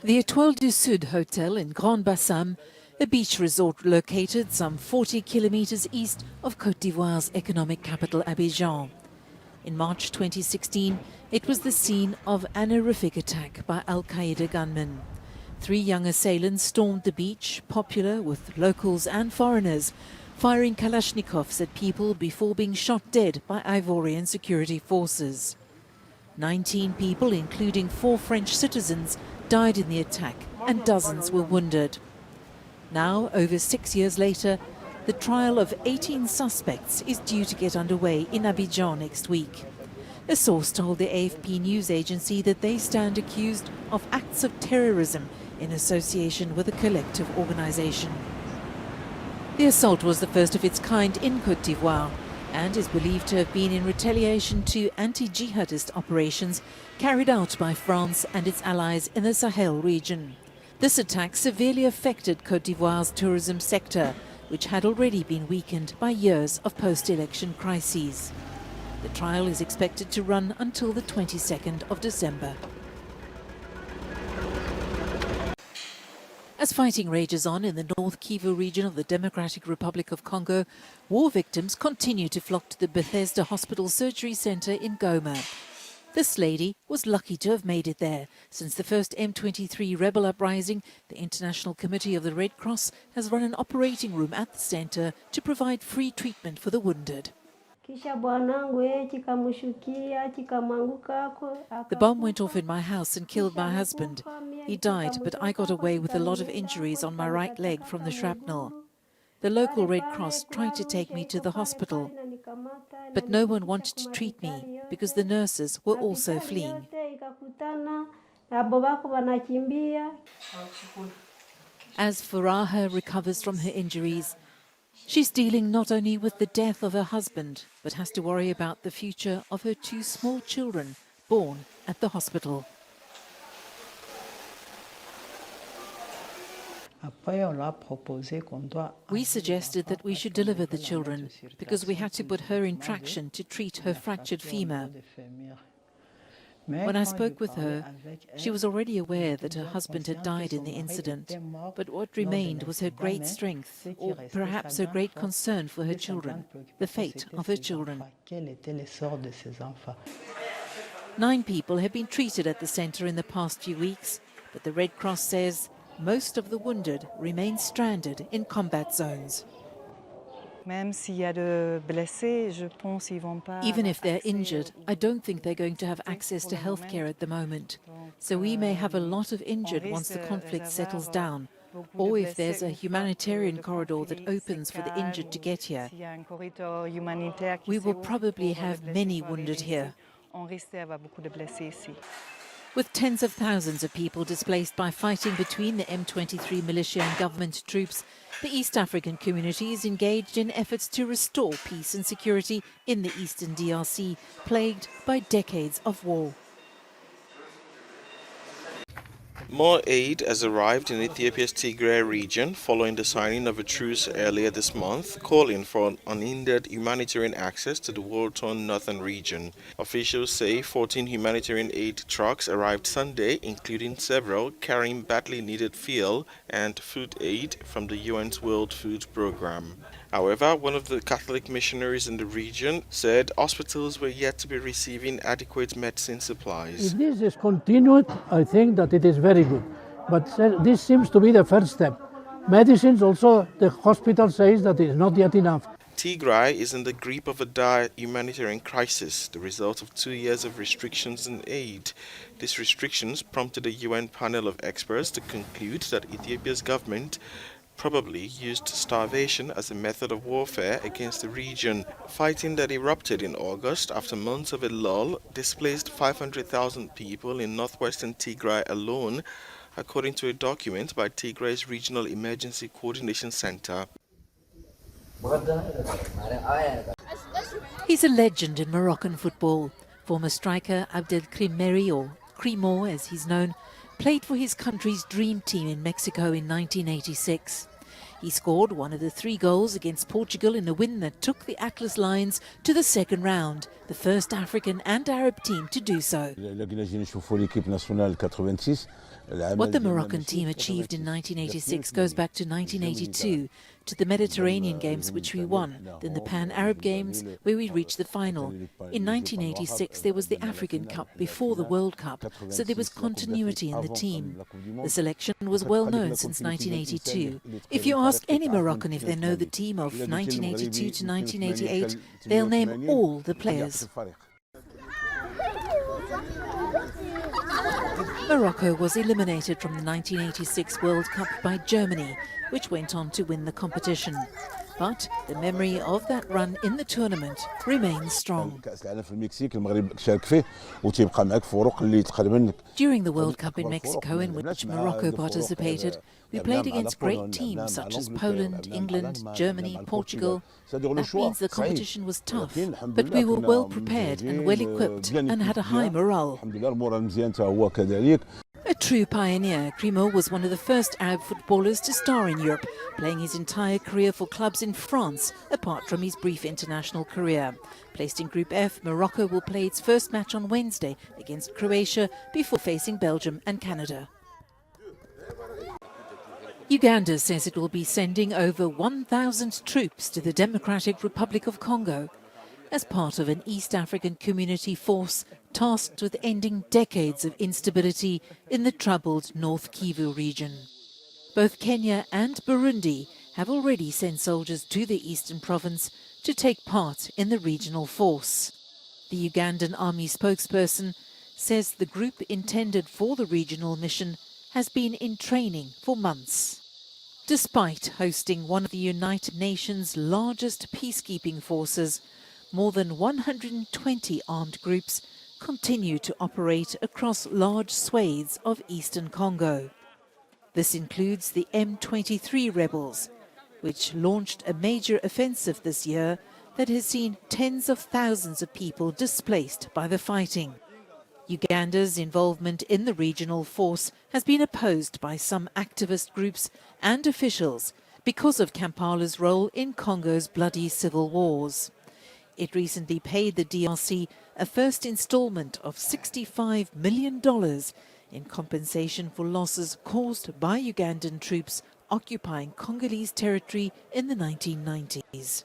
The Étoile du Sud Hotel in Grand-Bassam, a beach resort located some 40 kilometers east of Côte d'Ivoire's economic capital Abidjan. In March 2016, it was the scene of an horrific attack by al-Qaeda gunmen. 3 young assailants stormed the beach, popular with locals and foreigners, firing Kalashnikovs at people before being shot dead by Ivorian security forces. 19 people, including 4 French citizens, died in the attack and dozens were wounded. Now, over 6 years later, the trial of 18 suspects is due to get underway in Abidjan next week. A source told the AFP news agency that they stand accused of acts of terrorism in association with a collective organization. The assault was the first of its kind in Côte d'Ivoire and is believed to have been in retaliation to anti-jihadist operations carried out by France and its allies in the Sahel region. This attack severely affected Côte d'Ivoire's tourism sector, which had already been weakened by years of post-election crises. The trial is expected to run until the 22nd of December. As fighting rages on in the North Kivu region of the Democratic Republic of Congo, war victims continue to flock to the Bethesda Hospital Surgery Centre in Goma. This lady was lucky to have made it there. Since the first M23 rebel uprising, the International Committee of the Red Cross has run an operating room at the centre to provide free treatment for the wounded. The bomb went off in my house and killed my husband. He died, but I got away with a lot of injuries on my right leg from the shrapnel. The local Red Cross tried to take me to the hospital, but no one wanted to treat me because the nurses were also fleeing. As Faraha recovers from her injuries, she's dealing not only with the death of her husband, but has to worry about the future of her 2 small children born at the hospital. We suggested that we should deliver the children because we had to put her in traction to treat her fractured femur. When I spoke with her, she was already aware that her husband had died in the incident, but what remained was her great strength, or perhaps her great concern for her children, the fate of her children. 9 people have been treated at the centre in the past few weeks, but the Red Cross says most of the wounded remain stranded in combat zones. Even if they're injured, I don't think they're going to have access to healthcare at the moment. So we may have a lot of injured once the conflict settles down, or if there's a humanitarian corridor that opens for the injured to get here. We will probably have many wounded here. With tens of thousands of people displaced by fighting between the M23 militia and government troops, the East African community is engaged in efforts to restore peace and security in the eastern DRC, plagued by decades of war. More aid has arrived in Ethiopia's Tigray region following the signing of a truce earlier this month, calling for unhindered humanitarian access to the war-torn northern region. Officials say 14 humanitarian aid trucks arrived Sunday, including several carrying badly needed fuel and food aid from the UN's World Food Programme. However, one of the Catholic missionaries in the region said hospitals were yet to be receiving adequate medicine supplies. If this is continued, I think that it is very good. But this seems to be the first step. Medicines also, the hospital says that it is not yet enough. Tigray is in the grip of a dire humanitarian crisis, the result of 2 years of restrictions in aid. These restrictions prompted a UN panel of experts to conclude that Ethiopia's government probably used starvation as a method of warfare against the region. Fighting that erupted in August after months of a lull displaced 500,000 people in northwestern Tigray alone, according to a document by Tigray's Regional Emergency Coordination Centre. He's a legend in Moroccan football. Former striker Abdelkrim Merry, or Krimau as he's known, played for his country's dream team in Mexico in 1986. He scored one of the 3 goals against Portugal in a win that took the Atlas Lions to the second round, the first African and Arab team to do so. What the Moroccan team achieved in 1986 goes back to 1982, to the Mediterranean Games, which we won, then the Pan-Arab Games, where we reached the final. In 1986 there was the African Cup before the World Cup, so there was continuity in the team. The selection was well known since 1982. If you ask any Moroccan if they know the team of 1982 to 1988, they'll name all the players. Morocco was eliminated from the 1986 World Cup by Germany, which went on to win the competition. But the memory of that run in the tournament remains strong. During the World Cup in Mexico, in which Morocco participated, we played against great teams such as Poland, England, Germany, Portugal. That means the competition was tough, but we were well prepared and well equipped and had a high morale. A true pioneer, Krimau was one of the first Arab footballers to star in Europe, playing his entire career for clubs in France, apart from his brief international career. Placed in Group F, Morocco will play its first match on Wednesday against Croatia before facing Belgium and Canada. Uganda says it will be sending over 1,000 troops to the Democratic Republic of Congo as part of an East African community force tasked with ending decades of instability in the troubled North Kivu region. Both Kenya and Burundi have already sent soldiers to the eastern province to take part in the regional force. The Ugandan army spokesperson says the group intended for the regional mission has been in training for months. Despite hosting one of the United Nations' largest peacekeeping forces, more than 120 armed groups continue to operate across large swathes of eastern Congo. This includes the M23 rebels, which launched a major offensive this year that has seen tens of thousands of people displaced by the fighting. Uganda's involvement in the regional force has been opposed by some activist groups and officials because of Kampala's role in Congo's bloody civil wars. It recently paid the DRC a first installment of $65 million in compensation for losses caused by Ugandan troops occupying Congolese territory in the 1990s.